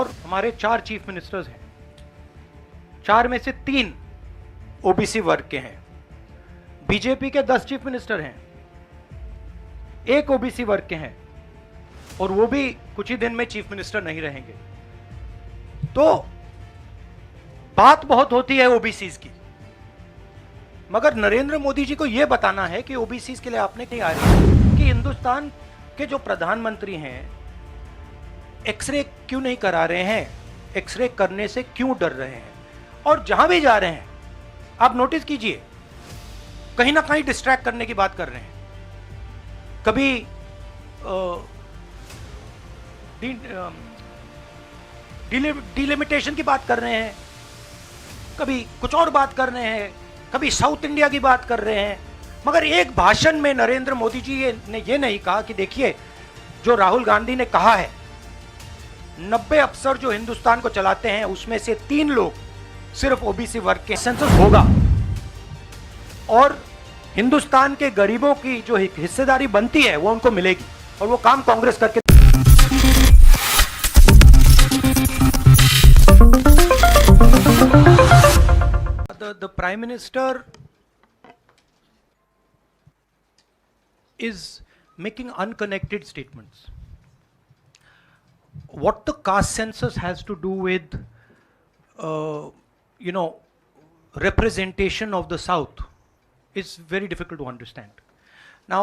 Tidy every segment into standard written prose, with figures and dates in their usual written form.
4 हमारे 4 chief ministers हैं, 4 में से 3 ओबीसी वर्ग के हैं। बीजेपी के 10 चीफ मिनिस्टर हैं, 1 ओबीसी वर्ग के हैं, और वो भी कुछ ही दिन में चीफ मिनिस्टर नहीं रहेंगे। तो बात बहुत होती है ओबीसीज की, मगर नरेंद्र मोदी जी को यह बताना है कि ओबीसीज के लिए आपने नहीं आ रही कि हिंदुस्तान के जो प्रधानमंत्री हैं एक्सरे क्यों नहीं करा रहे हैं, एक्सरे करने से क्यों डर रहे हैं, और जहां भी जा रहे हैं आप नोटिस कीजिए कहीं ना कहीं डिस्ट्रैक्ट करने की बात कर रहे हैं। कभी डिलिमिटेशन की बात कर रहे हैं, कभी कुछ और बात कर रहे हैं, कभी साउथ इंडिया की बात कर रहे हैं, मगर एक भाषण में नरेंद्र मोदी जी ने यह नहीं कहा कि देखिए जो राहुल गांधी ने कहा है 90 अफसर जो हिंदुस्तान को चलाते हैं उसमें से 3 लोग सिर्फ ओबीसी वर्ग के। सेंसस होगा और हिंदुस्तान के गरीबों की जो हिस्सेदारी बनती है वो उनको मिलेगी, और वो काम कांग्रेस करके। The Prime Minister is making unconnected statements. What the caste census has to do with, representation of the South is very difficult to understand. Now,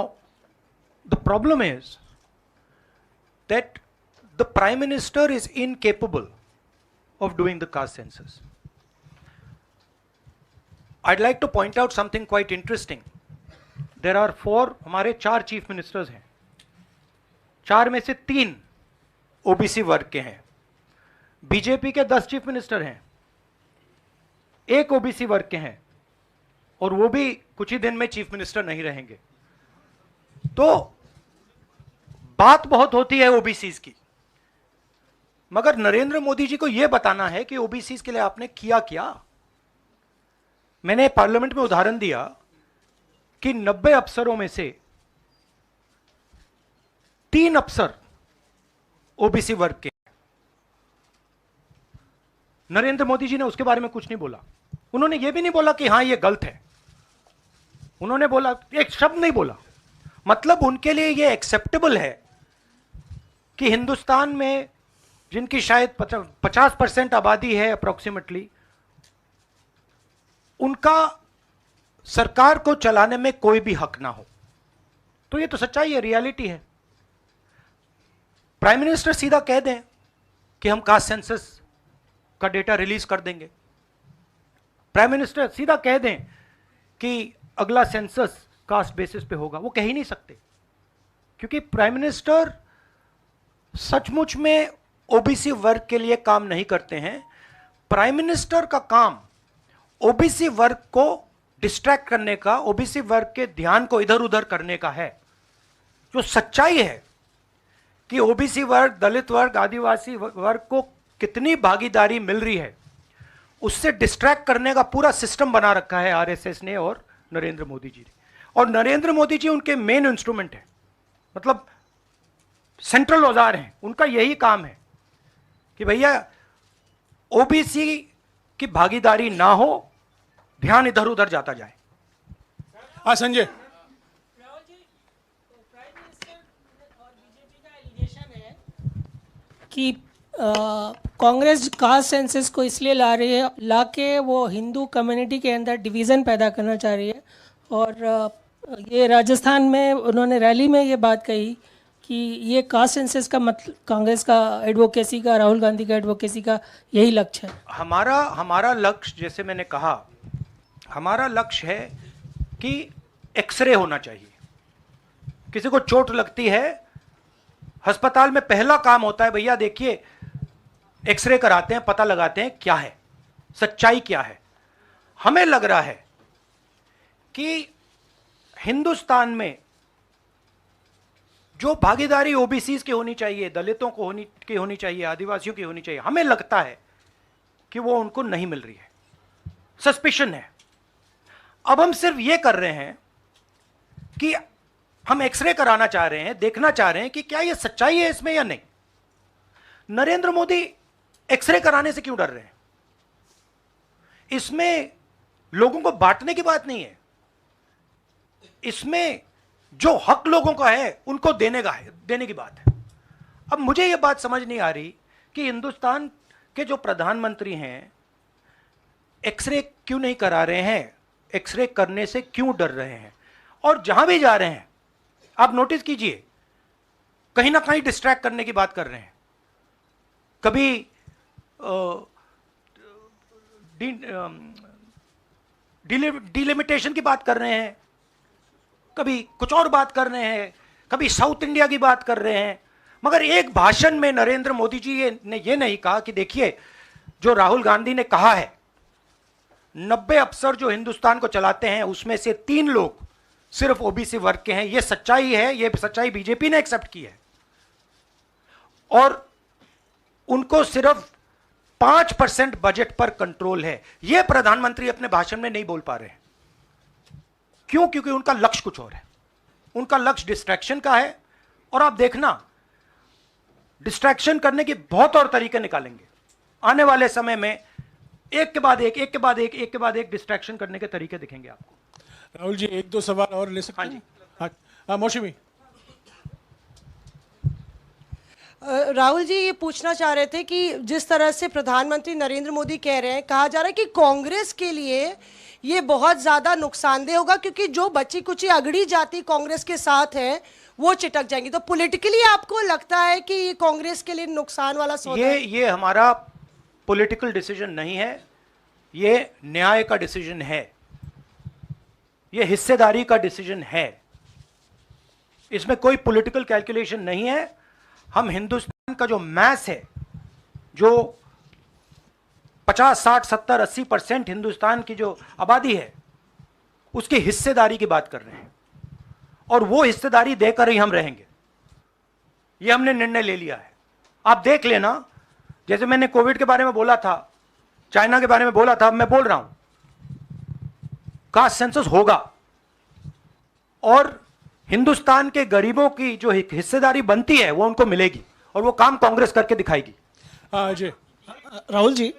the problem is that the Prime Minister is incapable of doing the caste census. I'd like to point out something quite interesting. There are 4 हमारे 4 chief ministers हैं, 4 में से 3 OBC वर्ग के हैं। BJP के 10 chief minister हैं, 1 OBC वर्ग के हैं, और वो भी कुछ ही दिन में चीफ मिनिस्टर नहीं रहेंगे। तो बात बहुत होती है ओबीसीज की, मगर नरेंद्र मोदी जी को यह बताना है कि ओबीसीज के लिए आपने किया क्या। मैंने पार्लियामेंट में उदाहरण दिया कि 90 अफसरों में से 3 अफसर ओबीसी वर्ग के। नरेंद्र मोदी जी ने उसके बारे में कुछ नहीं बोला। उन्होंने यह भी नहीं बोला कि हां यह गलत है, उन्होंने बोला, एक शब्द नहीं बोला। मतलब उनके लिए यह एक्सेप्टेबल है कि हिंदुस्तान में जिनकी शायद 50% आबादी है अप्रोक्सीमेटली, उनका सरकार को चलाने में कोई भी हक ना हो। तो ये तो सच्चाई है, रियलिटी है। प्राइम मिनिस्टर सीधा कह दें कि हम कास्ट सेंसस का डेटा रिलीज कर देंगे, प्राइम मिनिस्टर सीधा कह दें कि अगला सेंसस कास्ट बेसिस पे होगा, वो कह ही नहीं सकते, क्योंकि प्राइम मिनिस्टर सचमुच में ओबीसी वर्ग के लिए काम नहीं करते हैं। प्राइम मिनिस्टर का काम ओबीसी वर्ग को डिस्ट्रैक्ट करने का, ओबीसी वर्ग के ध्यान को इधर उधर करने का है। जो सच्चाई है कि ओबीसी वर्ग, दलित वर्ग, आदिवासी वर्ग को कितनी भागीदारी मिल रही है, उससे डिस्ट्रैक्ट करने का पूरा सिस्टम बना रखा है आरएसएस ने और नरेंद्र मोदी जी ने। और नरेंद्र मोदी जी उनके मेन इंस्ट्रूमेंट है, मतलब सेंट्रल औजार हैं। उनका यही काम है कि भैया ओबीसी की भागीदारी ना हो, ध्यान इधर उधर जाता जाए। संजय, राहुल जी, प्राइम मिनिस्टर और बीजेपी का एलिगेशन है कि कांग्रेस कास्ट सेंसस को इसलिए ला रही है, लाके वो हिंदू कम्युनिटी के अंदर डिवीज़न पैदा करना चाह रही है। और ये राजस्थान में उन्होंने रैली में ये बात कही कि ये कास्ट सेंसस का मतलब कांग्रेस का एडवोकेसी का, राहुल गांधी का एडवोकेसी का यही लक्ष्य है। हमारा लक्ष्य, जैसे मैंने कहा, हमारा लक्ष्य है कि एक्सरे होना चाहिए। किसी को चोट लगती है, अस्पताल में पहला काम होता है भैया देखिए एक्सरे कराते हैं, पता लगाते हैं क्या है, सच्चाई क्या है। हमें लग रहा है कि हिंदुस्तान में जो भागीदारी ओबीसीज की होनी चाहिए, दलितों को होनी चाहिए, आदिवासियों की होनी चाहिए, हमें लगता है कि वो उनको नहीं मिल रही है। सस्पिशन है। अब हम सिर्फ ये कर रहे हैं कि हम एक्सरे कराना चाह रहे हैं, देखना चाह रहे हैं कि क्या ये सच्चाई है इसमें या नहीं। नरेंद्र मोदी एक्सरे कराने से क्यों डर रहे हैं? इसमें लोगों को बांटने की बात नहीं है, इसमें जो हक लोगों का है उनको देने की बात है। अब मुझे यह बात समझ नहीं आ रही कि हिंदुस्तान के जो प्रधानमंत्री हैं एक्सरे क्यों नहीं करा रहे हैं, एक्सरे करने से क्यों डर रहे हैं, और जहां भी जा रहे हैं आप नोटिस कीजिए कहीं ना कहीं डिस्ट्रैक्ट करने की बात कर रहे हैं। कभी डिलिमिटेशन की बात कर रहे हैं, कभी कुछ और बात कर रहे हैं, कभी साउथ इंडिया की बात कर रहे हैं, मगर एक भाषण में नरेंद्र मोदी जी ने यह नहीं कहा कि देखिए जो राहुल गांधी ने कहा है 90 अफसर जो हिंदुस्तान को चलाते हैं उसमें से 3 लोग सिर्फ ओबीसी वर्ग के हैं। यह सच्चाई है, यह सच्चाई बीजेपी ने एक्सेप्ट की है, और उनको सिर्फ 5% बजट पर कंट्रोल है। यह प्रधानमंत्री अपने भाषण में नहीं बोल पा रहे हैं। क्यों? क्योंकि उनका लक्ष्य कुछ और है, उनका लक्ष्य डिस्ट्रैक्शन का है, और आप देखना डिस्ट्रैक्शन करने के बहुत और तरीके निकालेंगे आने वाले समय में। एक के बाद एक डिस्ट्रैक्शन करने के तरीके दिखेंगे आपको। राहुल जी 1-2 सवाल और ले सकते हाँ हैं? जी। हाँ मौसमी। राहुल जी ये पूछना चाह रहे थे कि जिस तरह से प्रधानमंत्री नरेंद्र मोदी कह रहे हैं, कहा जा रहा है कि कांग्रेस के लिए ये बहुत ज्यादा नुकसानदेह होगा क्योंकि जो बची कुची अगड़ी जाति कांग्रेस के साथ है वो चिटक जाएंगी। तो पॉलिटिकली आपको लगता है कि ये कांग्रेस के लिए नुकसान वाला सौदा है? ये हमारा पॉलिटिकल डिसीजन नहीं है, ये न्याय का डिसीजन है, ये हिस्सेदारी का डिसीजन है, इसमें कोई पॉलिटिकल कैलकुलेशन नहीं है। हम हिंदुस्तान का जो मैस है, जो 50, 60, 70, 80% हिंदुस्तान की जो आबादी है उसकी हिस्सेदारी की बात कर रहे हैं, और वो हिस्सेदारी देकर ही हम रहेंगे। ये हमने निर्णय ले लिया है। आप देख लेना, जैसे मैंने कोविड के बारे में बोला था, चाइना के बारे में बोला था, मैं बोल रहा हूं कास्ट सेंसस होगा, और हिंदुस्तान के गरीबों की जो हिस्सेदारी बनती है वो उनको मिलेगी, और वो काम कांग्रेस करके दिखाएगी। अजय। राहुल जी,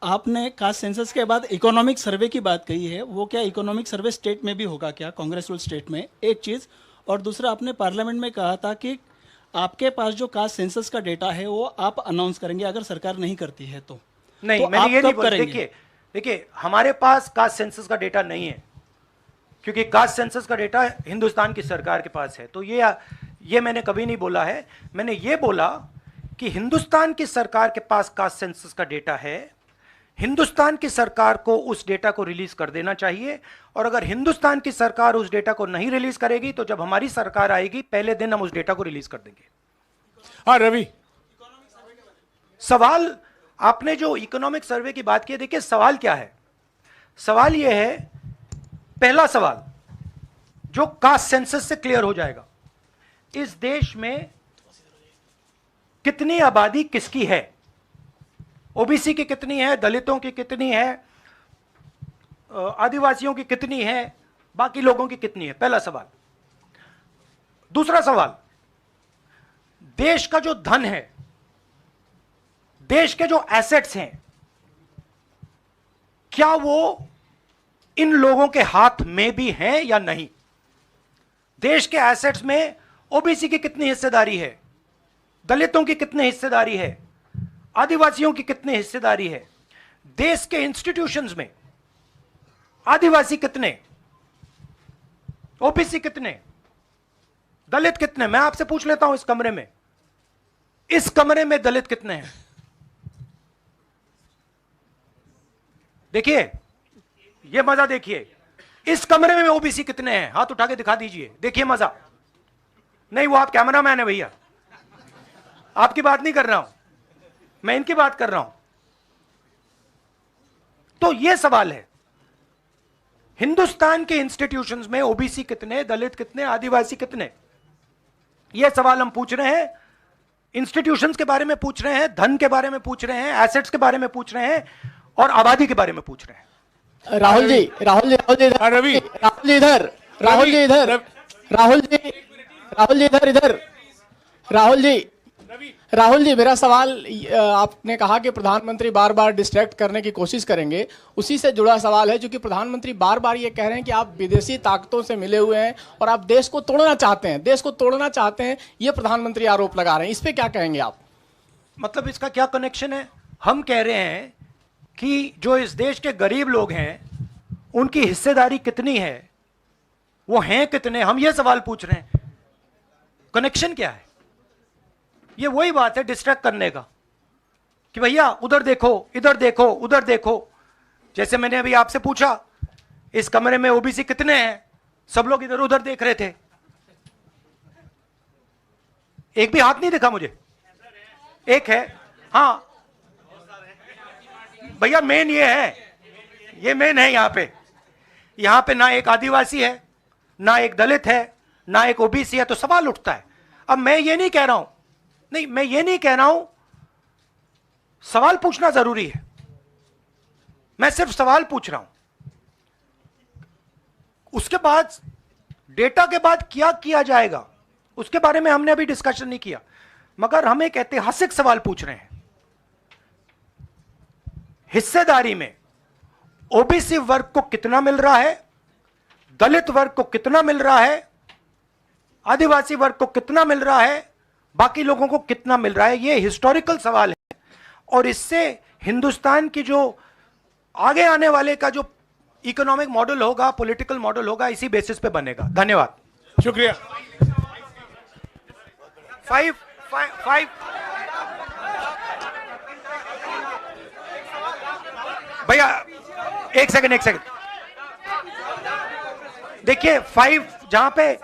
आपने कास्ट सेंसस के बाद इकोनॉमिक सर्वे की बात कही है, वो क्या इकोनॉमिक सर्वे स्टेट में भी होगा क्या, कांग्रेस रूल स्टेट में? एक चीज़, और दूसरा आपने पार्लियामेंट में कहा था कि आपके पास जो कास्ट सेंसस का डेटा है वो आप अनाउंस करेंगे अगर सरकार नहीं करती है तो। नहीं, तो मैंने ये नहीं बोला। करेंगे? देखिए हमारे पास कास्ट सेंसस का डेटा नहीं है, क्योंकि कास्ट सेंसस का डेटा हिंदुस्तान की सरकार के पास है। तो ये मैंने कभी नहीं बोला है। मैंने ये बोला कि हिंदुस्तान की सरकार के पास कास्ट सेंसस का डेटा है, हिंदुस्तान की सरकार को उस डेटा को रिलीज कर देना चाहिए, और अगर हिंदुस्तान की सरकार उस डेटा को नहीं रिलीज करेगी तो जब हमारी सरकार आएगी पहले दिन हम उस डेटा को रिलीज कर देंगे। हाँ रवि। सवाल आपने जो इकोनॉमिक सर्वे की बात की है, देखिए सवाल क्या है। सवाल यह है, पहला सवाल जो कास्ट सेंसस से क्लियर हो जाएगा, इस देश में कितनी आबादी किसकी है, ओबीसी की कितनी है, दलितों की कितनी है, आदिवासियों की कितनी है, बाकी लोगों की कितनी है, पहला सवाल। दूसरा सवाल, देश का जो धन है, देश के जो एसेट्स हैं, क्या वो इन लोगों के हाथ में भी हैं या नहीं? देश के एसेट्स में ओबीसी की कितनी हिस्सेदारी है, दलितों की कितनी हिस्सेदारी है, आदिवासियों की कितनी हिस्सेदारी है, देश के इंस्टीट्यूशंस में आदिवासी कितने, ओबीसी कितने, दलित कितने? मैं आपसे पूछ लेता हूं, इस कमरे में दलित कितने हैं? देखिए, ये मजा देखिए, इस कमरे में ओबीसी कितने हैं? हाथ उठा के दिखा दीजिए, देखिए मजा। नहीं, वो आप कैमरामैन है भैया, आपकी बात नहीं कर रहा हूं मैं, इनकी बात कर रहा हूं। तो यह सवाल है, हिंदुस्तान के इंस्टीट्यूशंस में ओबीसी कितने, दलित कितने, आदिवासी कितने? यह सवाल हम पूछ रहे हैं। इंस्टीट्यूशंस के बारे में पूछ रहे हैं, धन के बारे में पूछ रहे हैं, एसेट्स के बारे में पूछ रहे हैं, और आबादी के बारे में पूछ रहे हैं। राहुल जी इधर, रवि। राहुल जी इधर, राहुल जी इधर, राहुल जी इधर, राहुल जी राहुल जी, मेरा सवाल आपने कहा कि प्रधानमंत्री बार बार डिस्ट्रैक्ट करने की कोशिश करेंगे, उसी से जुड़ा सवाल है। क्योंकि प्रधानमंत्री बार बार ये कह रहे हैं कि आप विदेशी ताकतों से मिले हुए हैं और आप देश को तोड़ना चाहते हैं, ये प्रधानमंत्री आरोप लगा रहे हैं। इस पे क्या कहेंगे आप? मतलब इसका क्या कनेक्शन है? हम कह रहे हैं कि जो इस देश के गरीब लोग हैं उनकी हिस्सेदारी कितनी है, वो हैं कितने, हम ये सवाल पूछ रहे हैं। कनेक्शन क्या है? ये वही बात है डिस्ट्रैक्ट करने का कि भैया उधर देखो, इधर देखो, उधर देखो। जैसे मैंने अभी आपसे पूछा इस कमरे में ओबीसी कितने हैं, सब लोग इधर उधर देख रहे थे, एक भी हाथ नहीं दिखा मुझे। एक है, हाँ भैया मेन ये है, ये मेन है। यहां पे ना एक आदिवासी है, ना एक दलित है, ना एक ओबीसी है, तो सवाल उठता है। अब मैं ये नहीं कह रहा हूं, नहीं मैं ये नहीं कह रहा हूं, सवाल पूछना जरूरी है, मैं सिर्फ सवाल पूछ रहा हूं। उसके बाद डेटा के बाद क्या किया जाएगा उसके बारे में हमने अभी डिस्कशन नहीं किया, मगर हम एक ऐतिहासिक सवाल पूछ रहे हैं। हिस्सेदारी में ओबीसी वर्ग को कितना मिल रहा है, दलित वर्ग को कितना मिल रहा है, आदिवासी वर्ग को कितना मिल रहा है, बाकी लोगों को कितना मिल रहा है? ये हिस्टोरिकल सवाल है और इससे हिंदुस्तान की जो आगे आने वाले का जो इकोनॉमिक मॉडल होगा, पॉलिटिकल मॉडल होगा, इसी बेसिस पे बनेगा। धन्यवाद, शुक्रिया। फाइव भैया एक सेकंड देखिए, 5 जहां पे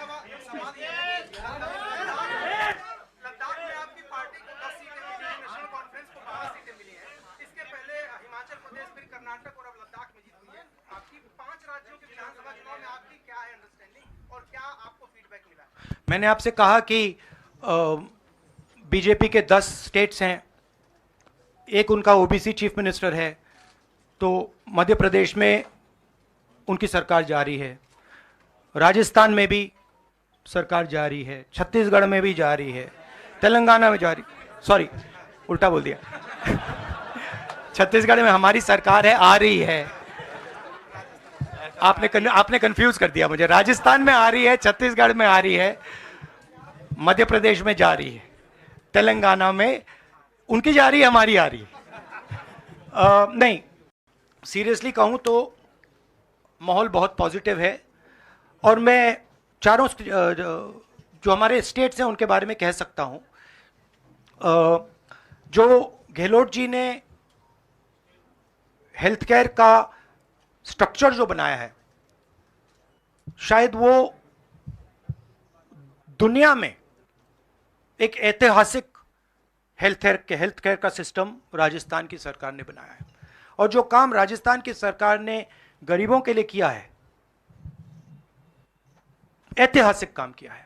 मैंने आपसे कहा कि बीजेपी के 10 स्टेट्स हैं, एक उनका ओबीसी चीफ मिनिस्टर है, तो मध्य प्रदेश में उनकी सरकार जारी है, राजस्थान में भी सरकार जारी है, छत्तीसगढ़ में भी जारी है, तेलंगाना में जारी, सॉरी उल्टा बोल दिया छत्तीसगढ़ में हमारी सरकार है, आ रही है। आपने कंफ्यूज कर दिया मुझे। राजस्थान में आ रही है, छत्तीसगढ़ में आ रही है, मध्य प्रदेश में जा रही है, तेलंगाना में उनकी जा रही है, हमारी आ रही है। नहीं, सीरियसली कहूं तो माहौल बहुत पॉजिटिव है और मैं चारों जो हमारे स्टेट्स हैं उनके बारे में कह सकता हूं। जो गहलोत जी ने हेल्थ केयर का स्ट्रक्चर जो बनाया है, शायद वो दुनिया में एक ऐतिहासिक हेल्थ केयर का सिस्टम राजस्थान की सरकार ने बनाया है। और जो काम राजस्थान की सरकार ने गरीबों के लिए किया है, ऐतिहासिक काम किया है।